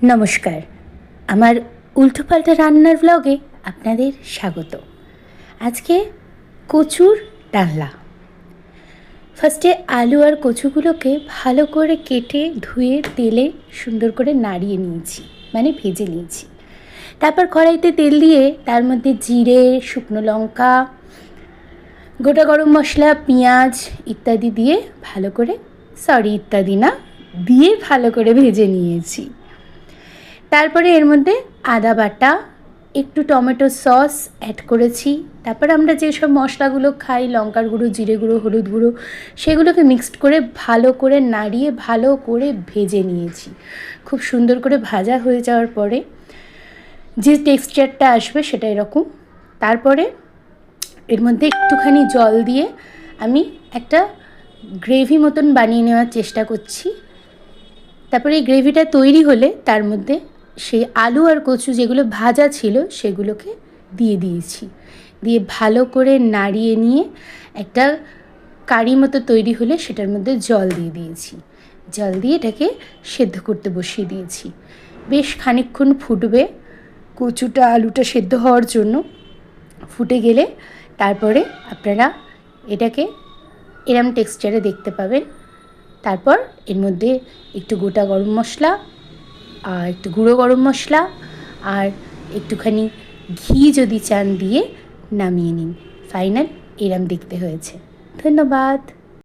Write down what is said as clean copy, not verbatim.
নমস্কার, আমার উল্টোপাল্টা রান্নার ব্লগে আপনাদের স্বাগত। আজকে কচুর ডালনা। ফার্স্টে আলু আর কচুগুলোকে ভালো করে কেটে ধুয়ে তেলে সুন্দর করে নাড়িয়ে নিয়েছি, মানে ভেজে নিয়েছি। তারপর কড়াইতে তেল দিয়ে তার মধ্যে জিরে, শুকনো লঙ্কা, গোটা গরম মশলা, পেঁয়াজ ইত্যাদি দিয়ে ভালো করে ভালো করে ভেজে নিয়েছি। তারপরে এর মধ্যে আদা বাটা, একটু টমেটো সস অ্যাড করেছি। তারপর আমরা যেসব মশলাগুলো খাই, লঙ্কার গুঁড়ো, জিরে গুঁড়ো, হলুদ গুঁড়ো, সেগুলোকে মিক্সড করে ভালো করে নাড়িয়ে ভালো করে ভেজে নিয়েছি। খুব সুন্দর করে ভাজা হয়ে যাওয়ার পরে যে টেক্সচারটা আসবে সেটা এরকম। তারপরে এর মধ্যে একটুখানি জল দিয়ে আমি একটা গ্রেভি মতন বানিয়ে নেওয়ার চেষ্টা করছি। তারপরে এই গ্রেভিটা তৈরি হলে তার মধ্যে সেই আলু আর কচু যেগুলো ভাজা ছিল সেগুলোকে দিয়ে দিয়েছি। দিয়ে ভালো করে নাড়িয়ে নিয়ে একটা কারি মতো তৈরি হলে সেটার মধ্যে জল দিয়ে দিয়েছি। জল দিয়ে এটাকে সেদ্ধ করতে বসিয়ে দিয়েছি। বেশ খানিকক্ষণ ফুটবে, কচুটা আলুটা সেদ্ধ হওয়ার জন্য। ফুটে গেলে তারপরে আপনারা এটাকে এরম টেক্সচারে দেখতে পাবেন। তারপর এর মধ্যে একটু গোটা গরম মশলা আর একটু গুঁড়ো গরম মশলা আর একটুখানি ঘি যদি চান দিয়ে নামিয়ে নিন। ফাইনাল এরম দেখতে হয়েছে। ধন্যবাদ।